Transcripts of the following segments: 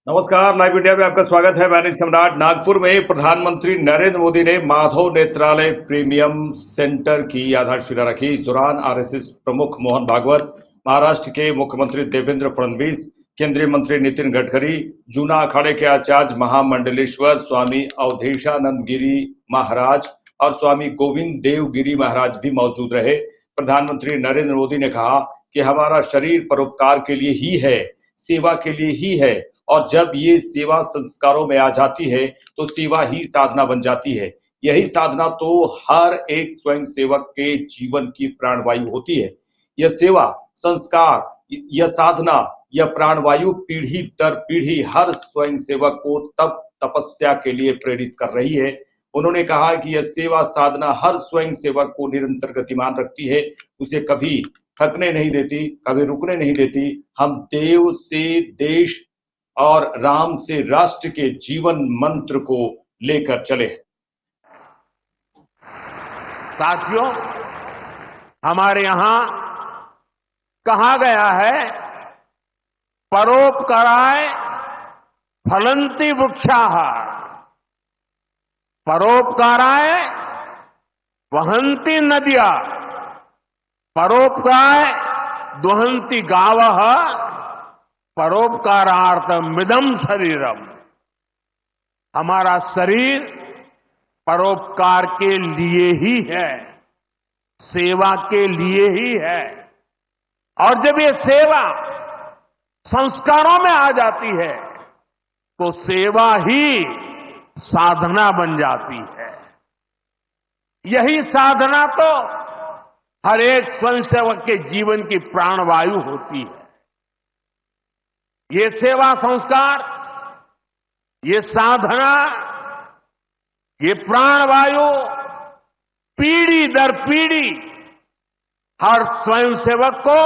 नमस्कार, live India में आपका स्वागत है। मैं सम्राट। नागपुर में प्रधानमंत्री नरेंद्र मोदी ने माधव नेत्रालय प्रीमियम सेंटर की आधारशिला रखी। इस दौरान आरएसएस प्रमुख मोहन भागवत, महाराष्ट्र के मुख्यमंत्री देवेंद्र फडणवीस, केंद्रीय मंत्री नितिन गडकरी, जूना अखाड़े के आचार्य महामंडलेश्वर स्वामी अवधेशानंद गिरी महाराज और स्वामी गोविंद देव गिरी महाराज भी मौजूद रहे। प्रधानमंत्री नरेंद्र मोदी ने कहा कि हमारा शरीर परोपकार के लिए ही है, सेवा के लिए ही है, और जब ये सेवा संस्कारों में आ जाती है तो सेवा ही साधना बन जाती है। यही साधना तो हर एक स्वयं सेवक के जीवन की प्राणवायु होती है। यह सेवा, संस्कार, यह साधना, यह प्राणवायु पीढ़ी दर पीढ़ी हर स्वयं सेवक को तप तपस्या के लिए प्रेरित कर रही है। उन्होंने कहा कि यह सेवा साधना हर स्वयं सेवक को निरंतर गतिमान रखती है, उसे कभी थकने नहीं देती, कभी रुकने नहीं देती। हम देव से देश और राम से राष्ट्र के जीवन मंत्र को लेकर चले। साथियों, हमारे यहां कहा गया है, परोपकाराय फलंति वृक्षाः, परोपकाराय वहन्ति नद्यः, परोपकाराय दुहन्ति गावः, परोपकारार्थमिदं शरीरम। हमारा शरीर परोपकार के लिए ही है, सेवा के लिए ही है। और जब ये सेवा संस्कारों में आ जाती है तो सेवा ही साधना बन जाती है। यही साधना तो हर एक स्वयंसेवक के जीवन की प्राणवायु होती है। ये सेवा संस्कार, ये साधना, ये प्राणवायु पीढ़ी दर पीढ़ी हर स्वयंसेवक को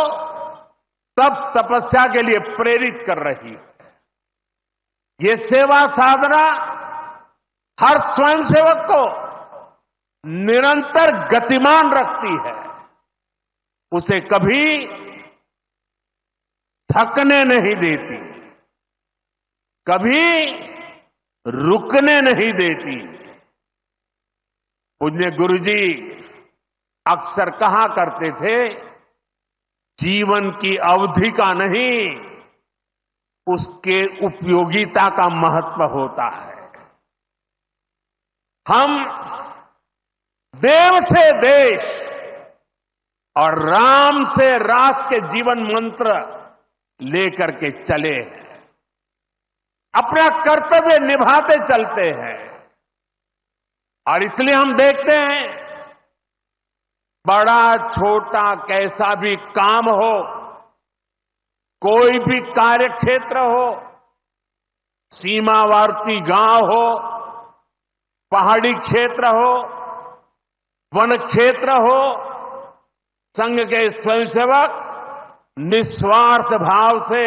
तप तपस्या के लिए प्रेरित कर रही है। ये सेवा साधना हर स्वयंसेवक को निरंतर गतिमान रखती है, उसे कभी थकने नहीं देती, कभी रुकने नहीं देती। पूज्य गुरुजी अक्सर कहा करते थे, जीवन की अवधि का नहीं, उसके उपयोगिता का महत्व होता है। हम देव से देश और राम से राष्ट्र के जीवन मंत्र लेकर के चले हैं, अपना कर्तव्य निभाते चलते हैं। और इसलिए हम देखते हैं, बड़ा छोटा कैसा भी काम हो, कोई भी कार्य क्षेत्र हो, सीमावर्ती गांव हो, पहाड़ी क्षेत्र हो, वन क्षेत्र हो, संघ के स्वयंसेवक निस्वार्थ भाव से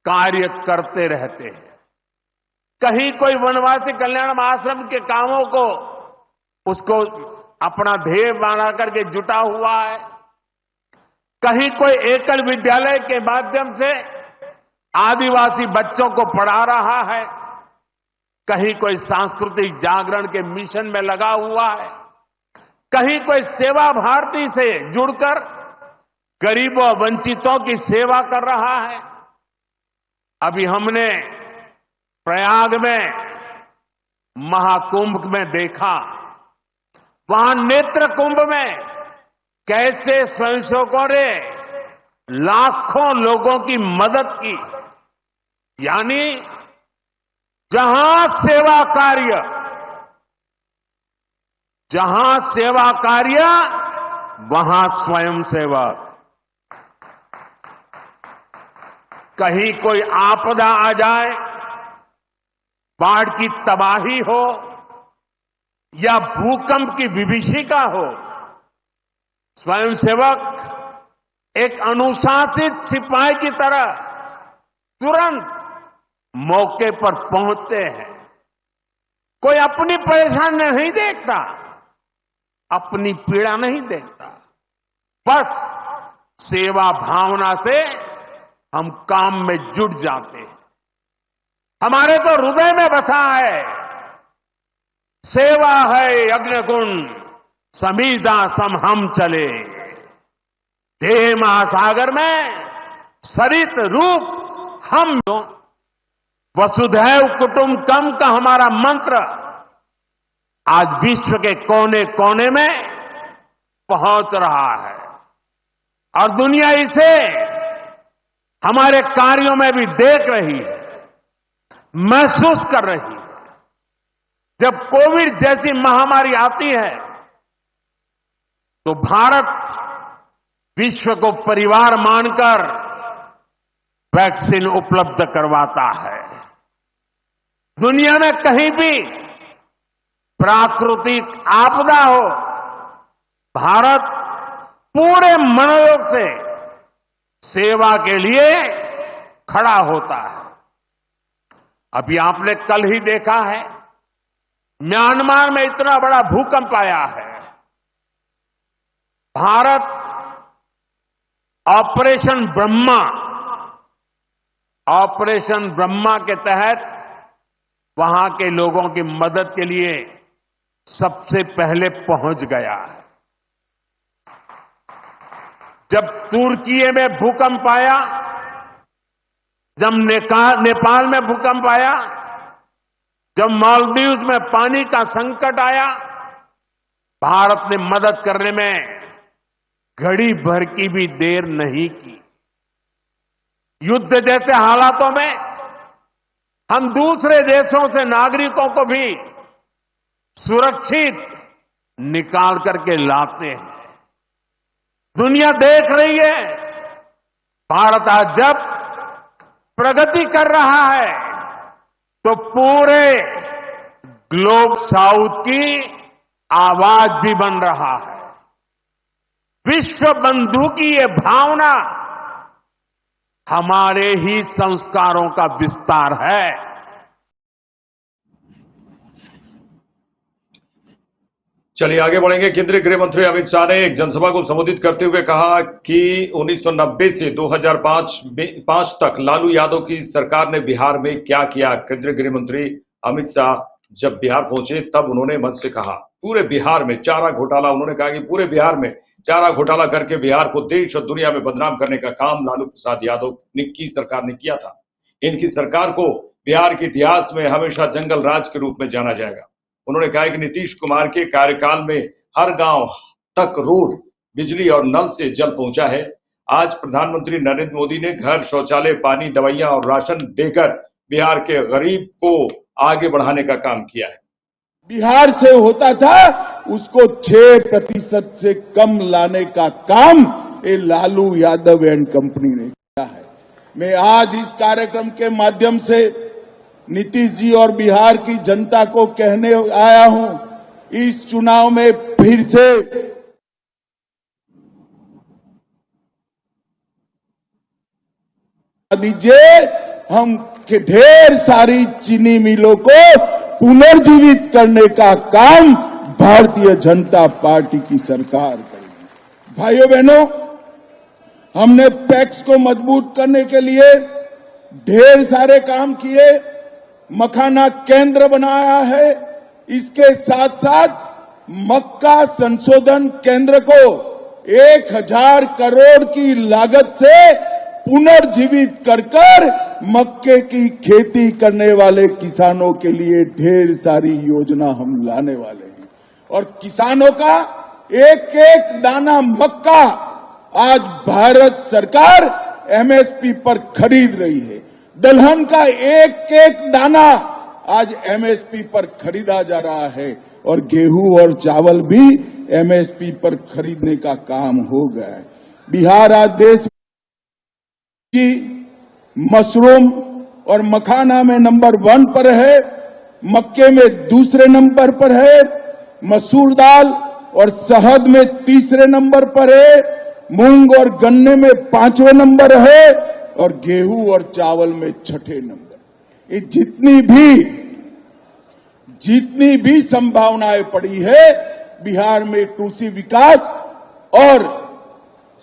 कार्य करते रहते हैं। कहीं कोई वनवासी कल्याण आश्रम के कामों को उसको अपना ध्येय बना करके जुटा हुआ है, कहीं कोई एकल विद्यालय के माध्यम से आदिवासी बच्चों को पढ़ा रहा है, कहीं कोई सांस्कृतिक जागरण के मिशन में लगा हुआ है, कहीं कोई सेवा भारती से जुड़कर गरीबों वंचितों की सेवा कर रहा है। अभी हमने प्रयाग में महाकुंभ में देखा, वहां नेत्र कुंभ में कैसे स्वयंसेवकों ने लाखों लोगों की मदद की। यानी जहां सेवा कार्य वहां स्वयंसेवक। कहीं कोई आपदा आ जाए, बाढ़ की तबाही हो या भूकंप की विभीषिका हो, स्वयंसेवक एक अनुशासित सिपाही की तरह तुरंत मौके पर पहुंचते हैं। कोई अपनी परेशानी नहीं देखता, अपनी पीड़ा नहीं देखता, बस सेवा भावना से हम काम में जुट जाते हैं। हमारे तो हृदय में बसा है। सेवा है यज्ञकुंड, समीधा सम हम चले। देह महासागर में सरित रूप हम। वसुधैव कुटुंबकम का हमारा मंत्र आज विश्व के कोने कोने में पहुंच रहा है और दुनिया इसे हमारे कार्यों में भी देख रही है, महसूस कर रही है। जब कोविड जैसी महामारी आती है तो भारत विश्व को परिवार मानकर वैक्सीन उपलब्ध करवाता है। दुनिया में कहीं भी प्राकृतिक आपदा हो, भारत पूरे मनोयोग से सेवा के लिए खड़ा होता है। अभी आपने कल ही देखा है, म्यांमार में इतना बड़ा भूकंप आया है। भारत ऑपरेशन ब्रह्मा के तहत वहां के लोगों की मदद के लिए सबसे पहले पहुंच गया है। जब तुर्की में भूकंप आया, जब नेपाल में भूकंप आया, जब मालदीव्स में पानी का संकट आया, भारत ने मदद करने में घड़ी भर की भी देर नहीं की। युद्ध जैसे हालातों में हम दूसरे देशों से नागरिकों को भी सुरक्षित निकाल करके लाते हैं। दुनिया देख रही है, भारत आज जब प्रगति कर रहा है तो पूरे ग्लोब साउथ की आवाज भी बन रहा है। विश्व बंधु की ये भावना हमारे ही संस्कारों का विस्तार है। चलिए आगे बढ़ेंगे। केंद्रीय गृह मंत्री अमित शाह ने एक जनसभा को संबोधित करते हुए कहा कि 1990 से 2005 तक लालू यादव की सरकार ने बिहार में क्या किया। केंद्रीय गृह मंत्री अमित शाह जब बिहार पहुंचे तब उन्होंने मंच से कहा पूरे बिहार में चारा घोटाला, उन्होंने कहा कि पूरे बिहार में चारा घोटाला करके बिहार को देश और दुनिया में बदनाम करने का काम लालू प्रसाद यादव की सरकार ने किया था। इनकी सरकार को बिहार के इतिहास में हमेशा जंगल राज के रूप में जाना जाएगा। उन्होंने कहा कि नीतीश कुमार के कार्यकाल में हर गांव तक रोड, बिजली और नल से जल पहुंचा है। आज प्रधानमंत्री नरेंद्र मोदी ने घर, शौचालय, पानी, दवाइयां और राशन देकर बिहार के गरीब को आगे बढ़ाने का काम किया है। बिहार से होता था उसको 6% से कम लाने का काम ये लालू यादव एंड कंपनी ने किया है। मैं आज इस कार्यक्रम के माध्यम से नीतीश जी और बिहार की जनता को कहने आया हूं, इस चुनाव में फिर से दीजिए। हम के ढेर सारी चीनी मिलों को पुनर्जीवित करने का काम भारतीय जनता पार्टी की सरकार करेगी। भाइयों बहनों, हमने पैक्स को मजबूत करने के लिए ढेर सारे काम किए, मखाना केंद्र बनाया है। इसके साथ साथ मक्का संशोधन केंद्र को 1000 करोड़ की लागत से पुनर्जीवित कर मक्के की खेती करने वाले किसानों के लिए ढेर सारी योजना हम लाने वाले हैं। और किसानों का एक एक दाना मक्का आज भारत सरकार एमएसपी पर खरीद रही है। दलहन का एक एक दाना आज एमएसपी पर खरीदा जा रहा है और गेहूं और चावल भी एमएसपी पर खरीदने का काम हो गया है। बिहार आज देश की मशरूम और मखाना में नंबर 1 पर है, मक्के में दूसरे नंबर पर है, मसूर दाल और शहद में तीसरे नंबर पर है, मूंग और गन्ने में 5वें नंबर है और गेहूं और चावल में 6ठे नंबर। ये जितनी भी संभावनाएं पड़ी है बिहार में कृषि विकास और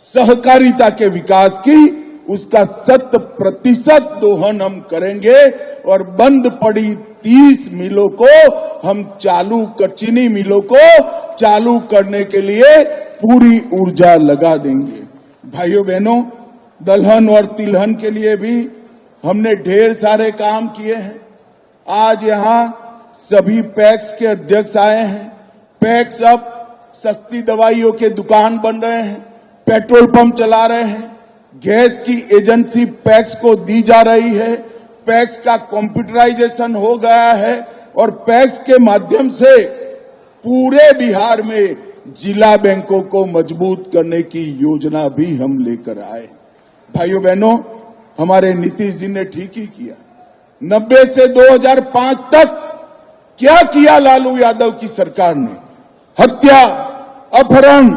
सहकारिता के विकास की, उसका 100% दोहन हम करेंगे और बंद पड़ी 30 मिलों को हम चीनी मिलों को चालू करने के लिए पूरी ऊर्जा लगा देंगे। भाइयों बहनों, दलहन और तिलहन के लिए भी हमने ढेर सारे काम किए हैं। आज यहां सभी पैक्स के अध्यक्ष आए हैं। पैक्स अब सस्ती दवाइयों के दुकान बन रहे हैं, पेट्रोल पंप चला रहे हैं, गैस की एजेंसी पैक्स को दी जा रही है, पैक्स का कंप्यूटराइजेशन हो गया है और पैक्स के माध्यम से पूरे बिहार में जिला बैंकों को मजबूत करने की योजना भी हम लेकर आए। भाइयों बहनों, हमारे नीतीश जी ने ठीक ही किया। 90 से 2005 तक क्या किया लालू यादव की सरकार ने? हत्या, अपहरण,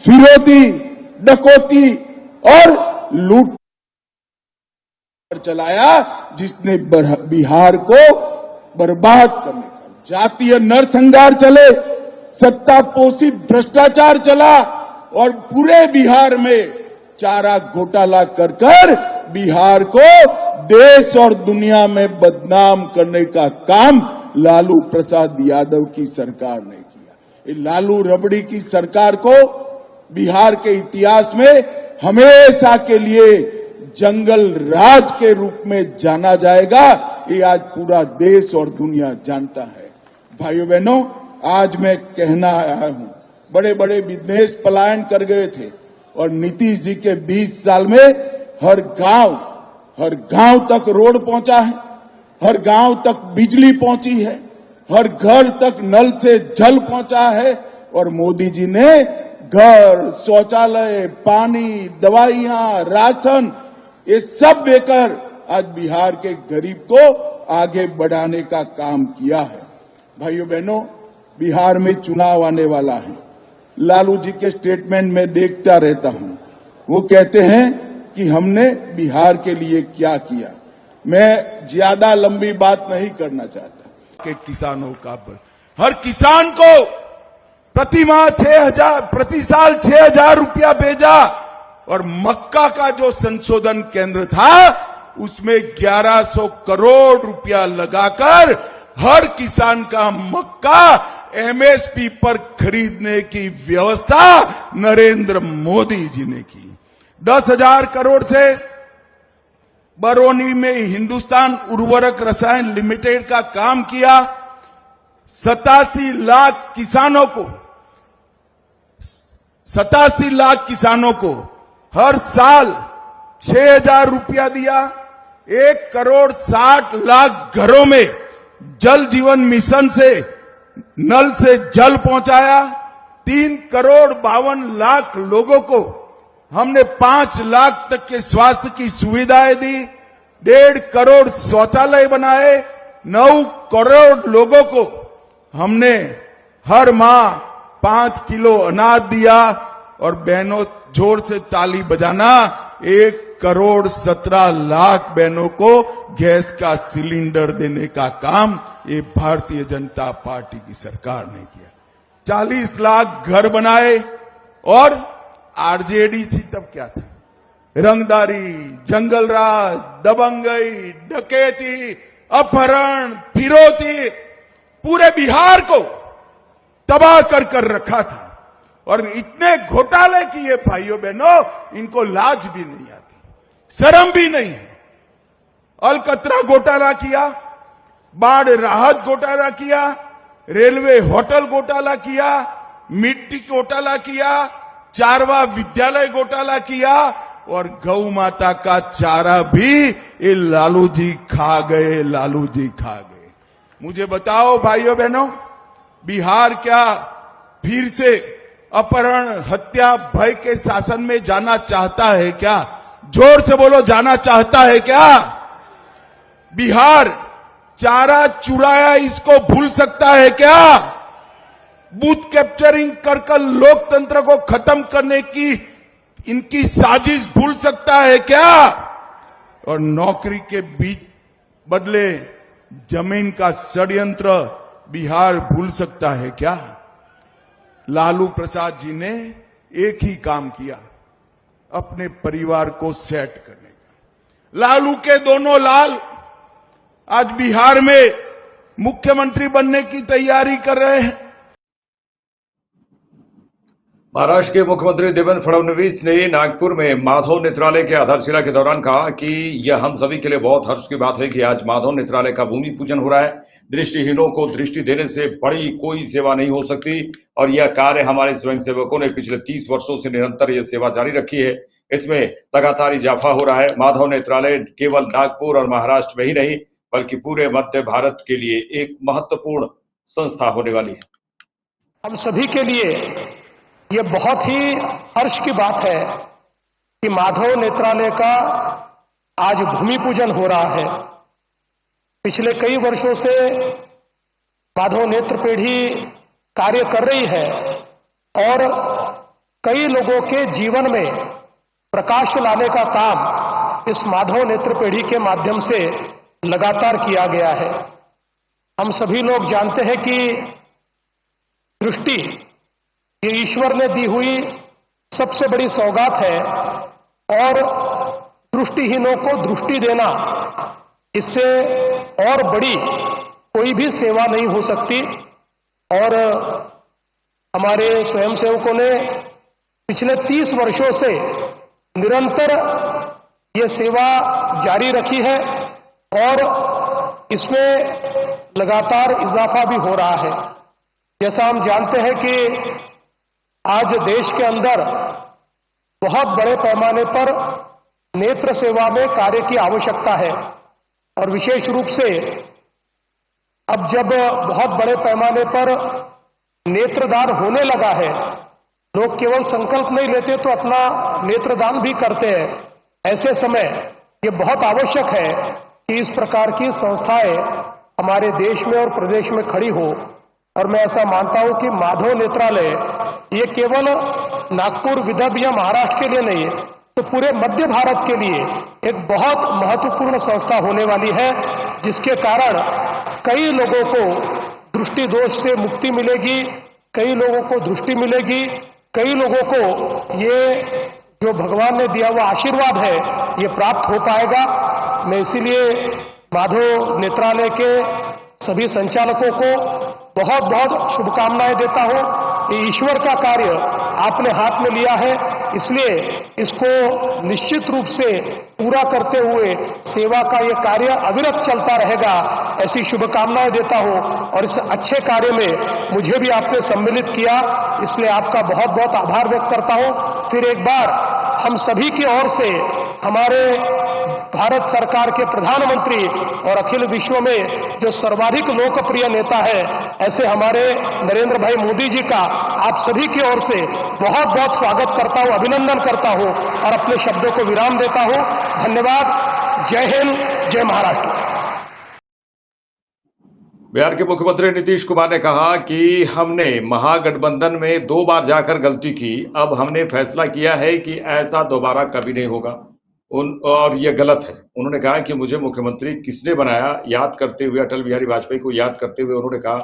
फिरौती, डकैती और लूट चलाया, जिसने बिहार को बर्बाद करने का जातीय नरसंहार चले, सत्ता पोषित भ्रष्टाचार चला और पूरे बिहार में चारा घोटाला कर बिहार को देश और दुनिया में बदनाम करने का काम लालू प्रसाद यादव की सरकार ने किया। ये लालू रबड़ी की सरकार को बिहार के इतिहास में हमेशा के लिए जंगल राज के रूप में जाना जाएगा। ये आज पूरा देश और दुनिया जानता है। भाइयों बहनों, आज मैं कहना आया हूं, बड़े बड़े बिजनेस पलायन कर गए थे और नीतीश जी के 20 साल में हर गांव तक रोड पहुंचा है, हर गांव तक बिजली पहुंची है, हर घर तक नल से जल पहुंचा है और मोदी जी ने घर, शौचालय, पानी, दवाइयां, राशन ये सब देकर आज बिहार के गरीब को आगे बढ़ाने का काम किया है। भाइयों बहनों, बिहार में चुनाव आने वाला है। लालू जी के स्टेटमेंट में देखता रहता हूं, वो कहते हैं कि हमने बिहार के लिए क्या किया। मैं ज्यादा लंबी बात नहीं करना चाहता कि किसानों का हर किसान को प्रति साल 6,000 रुपया भेजा और मक्का का जो संशोधन केंद्र था उसमें 1100 करोड़ रुपया लगाकर हर किसान का मक्का एमएसपी पर खरीदने की व्यवस्था नरेंद्र मोदी जी ने की। 10,000 करोड़ से बरौनी में हिंदुस्तान उर्वरक रसायन लिमिटेड का काम किया। 87 लाख किसानों को हर साल 6,000 रुपया दिया। 1,60,00,000 घरों में जल जीवन मिशन से नल से जल पहुंचाया। 3,52,00,000 लोगों को हमने 5 लाख तक के स्वास्थ्य की सुविधाएं दी। 1.5 करोड़ शौचालय बनाए। 9 करोड़ लोगों को हमने हर माह 5 किलो अनाज दिया। और बहनों, जोर से ताली बजाना, 1,17,00,000 बहनों को गैस का सिलेंडर देने का काम ये भारतीय जनता पार्टी की सरकार ने किया। 40 लाख घर बनाए। और आरजेडी थी तब क्या था? रंगदारी, जंगलराज, दबंगई, डकैती, अपहरण, फिरौती, पूरे बिहार को तबाह कर रखा था। और इतने घोटाले किए भाइयों बहनों, इनको लाज भी नहीं आती, शर्म भी नहीं है। अलकतरा घोटाला किया, बाढ़ राहत घोटाला किया, रेलवे होटल घोटाला किया, मिट्टी घोटाला किया, चारवा विद्यालय घोटाला किया और गौ माता का चारा भी ये लालू जी खा गए। मुझे बताओ भाइयों बहनों, बिहार क्या फिर से अपहरण, हत्या, भय के शासन में जाना चाहता है क्या? जोर से बोलो, जाना चाहता है क्या? बिहार चारा चुराया इसको भूल सकता है क्या? बूथ कैप्चरिंग कर लोकतंत्र को खत्म करने की इनकी साजिश भूल सकता है क्या? और नौकरी के बीच बदले जमीन का षड्यंत्र बिहार भूल सकता है क्या? लालू प्रसाद जी ने एक ही काम किया, अपने परिवार को सेट करने का। लालू के दोनों लाल आज बिहार में मुख्यमंत्री बनने की तैयारी कर रहे हैं। महाराष्ट्र के मुख्यमंत्री देवेंद्र फडणवीस ने नागपुर में माधव नेत्रालय के आधारशिला के दौरान कहा कि यह हम सभी के लिए बहुत हर्ष की बात है कि आज माधव नेत्रालय का भूमि पूजन हो रहा है। दृष्टिहीनों को दृष्टि देने से बड़ी कोई सेवा नहीं हो सकती और यह कार्य हमारे स्वयंसेवकों ने पिछले 30 वर्षों से निरंतर यह सेवा जारी रखी है। इसमें लगातार इजाफा हो रहा है। माधव नेत्रालय केवल नागपुर और महाराष्ट्र में ही नहीं बल्कि पूरे मध्य भारत के लिए एक महत्वपूर्ण संस्था होने वाली है। हम सभी के लिए ये बहुत ही हर्ष की बात है कि माधव नेत्रालय का आज भूमि पूजन हो रहा है। पिछले कई वर्षों से माधव नेत्र पीढ़ी कार्य कर रही है और कई लोगों के जीवन में प्रकाश लाने का काम इस माधव नेत्र पीढ़ी के माध्यम से लगातार किया गया है। हम सभी लोग जानते हैं कि दृष्टि ये ईश्वर ने दी हुई सबसे बड़ी सौगात है और दृष्टिहीनों को दृष्टि देना इससे और बड़ी कोई भी सेवा नहीं हो सकती। और हमारे स्वयंसेवकों ने पिछले 30 वर्षों से निरंतर ये सेवा जारी रखी है और इसमें लगातार इजाफा भी हो रहा है। जैसा हम जानते हैं कि आज देश के अंदर बहुत बड़े पैमाने पर नेत्र सेवा में कार्य की आवश्यकता है और विशेष रूप से अब जब बहुत बड़े पैमाने पर नेत्रदान होने लगा है, लोग केवल संकल्प नहीं लेते तो अपना नेत्रदान भी करते हैं। ऐसे समय ये बहुत आवश्यक है कि इस प्रकार की संस्थाएं हमारे देश में और प्रदेश में खड़ी हो। और मैं ऐसा मानता हूं कि माधव नेत्रालय ये केवल नागपुर, विदर्भ या महाराष्ट्र के लिए नहीं है तो पूरे मध्य भारत के लिए एक बहुत महत्वपूर्ण संस्था होने वाली है, जिसके कारण कई लोगों को दृष्टि दोष से मुक्ति मिलेगी, कई लोगों को दृष्टि मिलेगी, कई लोगों को ये जो भगवान ने दिया हुआ आशीर्वाद है ये प्राप्त हो पाएगा। मैं इसीलिए माधव नेत्रालय के सभी संचालकों को बहुत बहुत शुभकामनाएं देता हूं। ये ईश्वर का कार्य आपने हाथ में लिया है, इसलिए इसको निश्चित रूप से पूरा करते हुए सेवा का ये कार्य अविरत चलता रहेगा, ऐसी शुभकामनाएं देता हूं। और इस अच्छे कार्य में मुझे भी आपने सम्मिलित किया, इसलिए आपका बहुत बहुत आभार व्यक्त करता हूं। फिर एक बार हम सभी की ओर से हमारे भारत सरकार के प्रधानमंत्री और अखिल विश्व में जो सर्वाधिक लोकप्रिय नेता है ऐसे हमारे नरेंद्र भाई मोदी जी का आप सभी की ओर से बहुत बहुत स्वागत करता हूं, अभिनंदन करता हूं और अपने शब्दों को विराम देता हूं। धन्यवाद। जय हिंद, जय महाराष्ट्र। बिहार के मुख्यमंत्री नीतीश कुमार ने कहा कि हमने महागठबंधन में 2 बार जाकर गलती की, अब हमने फैसला किया है कि ऐसा दोबारा कभी नहीं होगा और यह गलत है। उन्होंने कहा कि मुझे मुख्यमंत्री किसने बनाया, याद करते हुए अटल बिहारी वाजपेयी को याद करते हुए उन्होंने कहा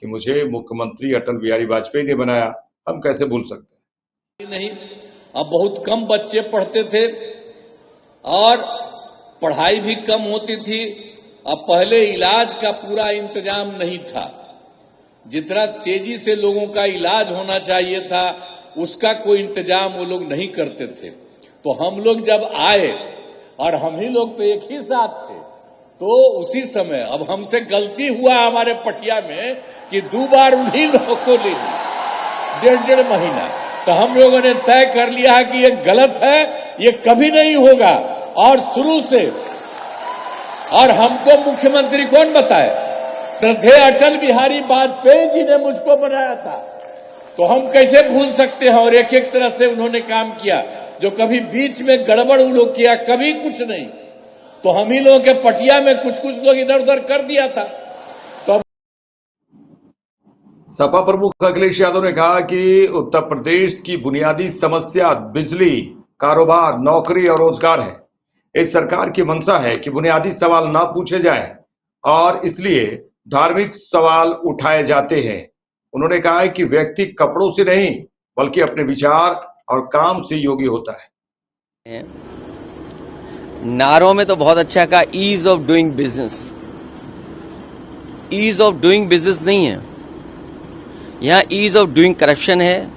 कि मुझे मुख्यमंत्री अटल बिहारी वाजपेयी ने बनाया, हम कैसे भूल सकते हैं। नहीं, अब बहुत कम बच्चे पढ़ते थे और पढ़ाई भी कम होती थी। अब पहले इलाज का पूरा इंतजाम नहीं था, जितना तेजी से लोगों का इलाज होना चाहिए था उसका कोई इंतजाम वो लोग नहीं करते थे। तो हम लोग जब आए और हम ही लोग तो एक ही साथ थे, तो उसी समय अब हमसे गलती हुआ हमारे पटिया में कि 2 बार उन्हीं लोगों को ले ली 1.5 महीना। तो हम लोगों ने तय कर लिया कि ये गलत है, ये कभी नहीं होगा। और शुरू से, और हमको मुख्यमंत्री कौन बताए, श्रद्धेय अटल बिहारी वाजपेयी जी ने मुझको बनाया था, तो हम कैसे भूल सकते हैं। और एक एक तरह से उन्होंने काम किया, जो कभी बीच में गड़बड़ उन लोग किया, कभी कुछ नहीं। तो हम ही लोगों के पटिया में कुछ कुछ लोग इधर उधर कर दिया था। तो सपा प्रमुख अखिलेश यादव ने कहा कि उत्तर प्रदेश की बुनियादी समस्या बिजली, कारोबार, नौकरी और रोजगार है। इस सरकार की मंशा है कि बुनियादी सवाल ना पूछे जाएं और इसलिए धार्मिक सवाल उठाए जाते हैं। उन्होंने कहा है कि व्यक्ति कपड़ों से नहीं बल्कि अपने विचार और काम से योगी होता है। नारों में तो बहुत अच्छा कहा, ease of doing business. Ease of doing business नहीं है, यहाँ ईज ऑफ डूइंग करप्शन है,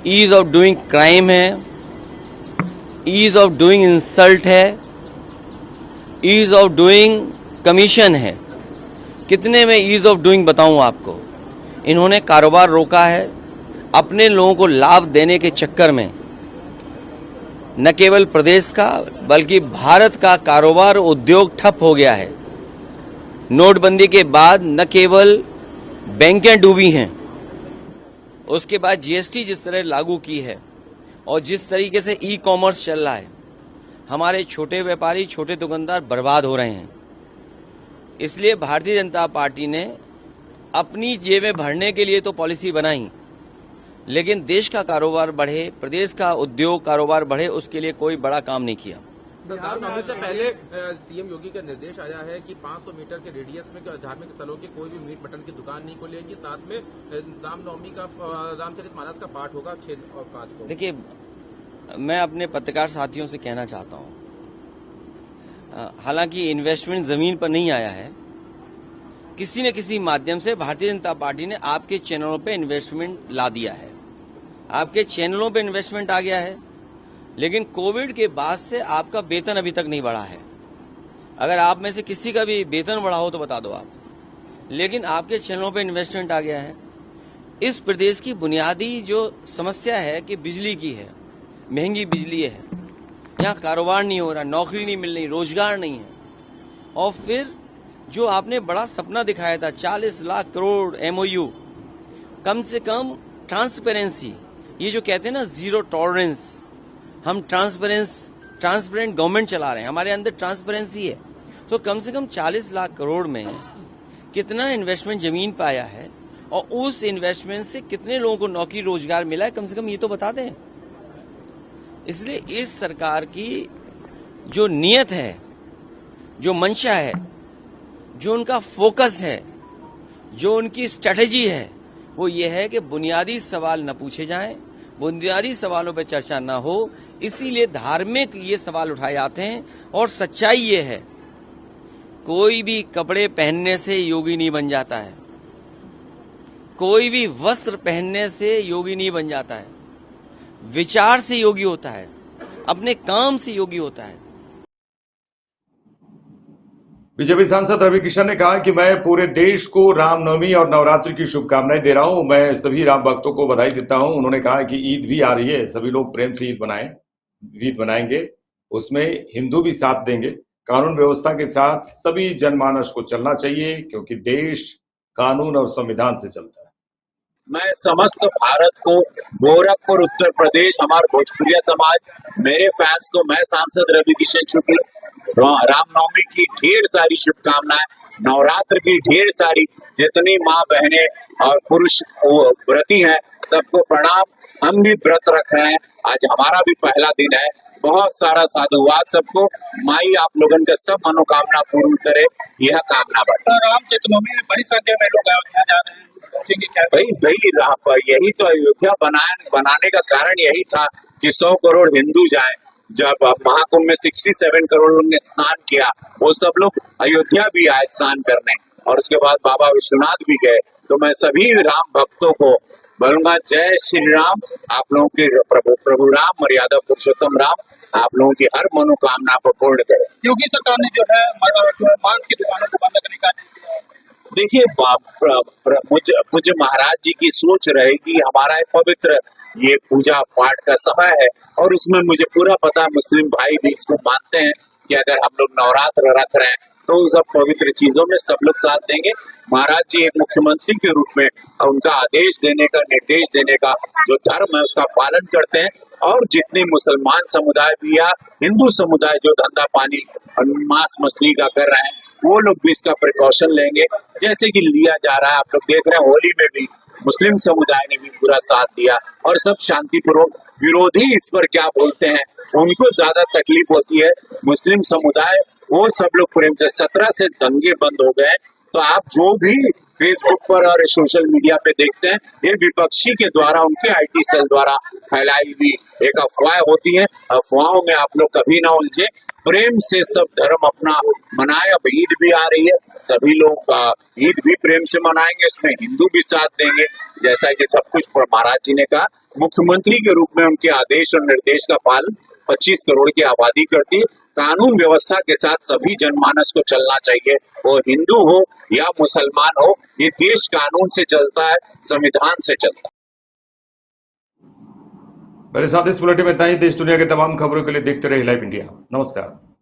ईज ऑफ डूइंग क्राइम है, ईज ऑफ डूइंग इंसल्ट है, ईज ऑफ डूइंग कमीशन है। कितने में ईज ऑफ डूइंग बताऊं आपको। इन्होंने कारोबार रोका है, अपने लोगों को लाभ देने के चक्कर में न केवल प्रदेश का बल्कि भारत का कारोबार उद्योग ठप हो गया है। नोटबंदी के बाद न केवल बैंकें डूबी हैं, उसके बाद जीएसटी जिस तरह लागू की है और जिस तरीके से ई कॉमर्स चल रहा है, हमारे छोटे व्यापारी, छोटे दुकानदार बर्बाद हो रहे हैं। इसलिए भारतीय जनता पार्टी ने अपनी जेबें भरने के लिए तो पॉलिसी बनाई, लेकिन देश का कारोबार बढ़े, प्रदेश का उद्योग कारोबार बढ़े, उसके लिए कोई बड़ा काम नहीं किया। रामनवमी से पहले सीएम योगी का निर्देश आया है कि 500 मीटर के रेडियस में धार्मिक स्थलों की कोई भी मीट मटन की दुकान नहीं खोलेगी। साथ में रामनवमी का रामचरितमानस का पाठ होगा 6 और 5 को। देखिए, मैं अपने पत्रकार साथियों से कहना चाहता हूं, हालांकि इन्वेस्टमेंट जमीन पर नहीं आया है, किसी न किसी माध्यम से भारतीय जनता पार्टी ने आपके चैनलों पे इन्वेस्टमेंट ला दिया है, आपके चैनलों पे इन्वेस्टमेंट आ गया है। लेकिन कोविड के बाद से आपका वेतन अभी तक नहीं बढ़ा है। अगर आप में से किसी का भी वेतन बढ़ा हो तो बता दो आप, लेकिन आपके चैनलों पे इन्वेस्टमेंट आ गया है। इस प्रदेश की बुनियादी जो समस्या है कि बिजली की है, महंगी बिजली है, यहाँ कारोबार नहीं हो रहा, नौकरी नहीं मिल रही, रोजगार नहीं है। और फिर जो आपने बड़ा सपना दिखाया था 40 लाख करोड़ एमओयू, कम से कम ट्रांसपेरेंसी, ये जो कहते हैं ना जीरो टॉलरेंस, हम ट्रांसपेरेंट गवर्नमेंट चला रहे हैं, हमारे अंदर ट्रांसपेरेंसी है। तो कम से कम 40 लाख करोड़ में कितना इन्वेस्टमेंट जमीन पे आया है और उस इन्वेस्टमेंट से कितने लोगों को नौकरी रोजगार मिला है, कम से कम ये तो बता दें। इसलिए इस सरकार की जो नीयत है, जो मंशा है, जो उनका फोकस है, जो उनकी स्ट्रेटेजी है, वो ये है कि बुनियादी सवाल न पूछे जाएं, बुनियादी सवालों पर चर्चा न हो। इसीलिए धार्मिक ये सवाल उठाए जाते हैं। और सच्चाई ये है, कोई भी कपड़े पहनने से योगी नहीं बन जाता है, कोई भी वस्त्र पहनने से योगी नहीं बन जाता है। विचार से योगी होता है, अपने काम से योगी होता है। बीजेपी सांसद रवि किशन ने कहा कि मैं पूरे देश को रामनवमी और नवरात्रि की शुभकामनाएं दे रहा हूं। मैं सभी राम भक्तों को बधाई देता हूं। उन्होंने कहा कि ईद भी आ रही है, सभी लोग प्रेम से ईद मनाएंगे, उसमें हिंदू भी साथ देंगे। कानून व्यवस्था के साथ सभी जनमानस को चलना चाहिए, क्योंकि देश कानून और संविधान से चलता है। मैं समस्त भारत को, गोरखपुर, उत्तर प्रदेश, हमारे भोजपुरिया समाज, मेरे फैंस को मैं सांसद रवि किशन शुक्ल रामनवमी की ढेर सारी शुभकामनाएं, नवरात्र की ढेर सारी, जितनी माँ बहने और पुरुष व्रती हैं सबको प्रणाम। हम भी व्रत रख रहे हैं, आज हमारा भी पहला दिन है। बहुत सारा साधुवाद सबको। माई आप लोगों के सब मनोकामना पूर्ण करे, यह कामना बढ़ता। राम जन्मभूमि में बड़ी संख्या में लोग अयोध्या जा रहे हैं, भाई यही तो अयोध्या बनाने का कारण यही था कि 100 करोड़ हिंदू जाएं। जब महाकुंभ में 67 करोड़ ने स्नान किया, वो सब लोग अयोध्या भी आए स्नान करने, और उसके बाद बाबा विश्वनाथ भी गए। तो मैं सभी राम भक्तों को बोलूंगा, जय श्री राम। आप लोगों के प्रभु राम, मर्यादा पुरुषोत्तम राम, आप लोगों की हर मनोकामना को पूर्ण करे। योगी सरकार ने जो है मांस की दुकानों को बंद करने का देखिए, पूज्य महाराज जी की सोच रहेगी, हमारा पवित्र ये पूजा पाठ का समय है, और उसमें मुझे पूरा पता है मुस्लिम भाई भी इसको मानते हैं कि अगर हम लोग नवरात्र रख रहे हैं तो उन सब पवित्र चीजों में सब लोग साथ देंगे। महाराज जी एक मुख्यमंत्री के रूप में उनका आदेश देने का, निर्देश देने का जो धर्म है उसका पालन करते हैं। और जितने मुसलमान समुदाय भी या हिंदू समुदाय जो धंधा पानी मांस मछली का कर रहे हैं, वो लोग भी इसका प्रिकॉशन लेंगे, जैसे कि लिया जा रहा है। आप लोग देख रहे हैं, होली में भी मुस्लिम समुदाय ने भी पूरा साथ दिया और सब शांतिपूर्वक। विरोधी इस पर क्या बोलते हैं, उनको ज्यादा तकलीफ होती है। मुस्लिम समुदाय वो सब लोग प्रेम से 17 से दंगे बंद हो गए, तो आप जो भी फेसबुक पर और सोशल मीडिया पे देखते हैं, ये विपक्षी के द्वारा, उनके IT सेल द्वारा फैलाई हुई एक अफवाह होती है। अफवाहों में आप लोग कभी ना उलझे, प्रेम से सब धर्म अपना मनाए। अब ईद भी आ रही है, सभी लोग ईद भी प्रेम से मनाएंगे, इसमें हिंदू भी साथ देंगे। जैसा कि सब कुछ महाराज जी ने कहा, मुख्यमंत्री के रूप में उनके आदेश और निर्देश का पालन 25 करोड़ की आबादी करती है। कानून व्यवस्था के साथ सभी जनमानस को चलना चाहिए, वो हिंदू हो या मुसलमान हो, ये देश कानून से चलता है, संविधान से चलता है। मेरे साथ इस बुलेटिन में इतना ही। देश दुनिया के तमाम खबरों के लिए देखते रहिए लाइव इंडिया। नमस्कार।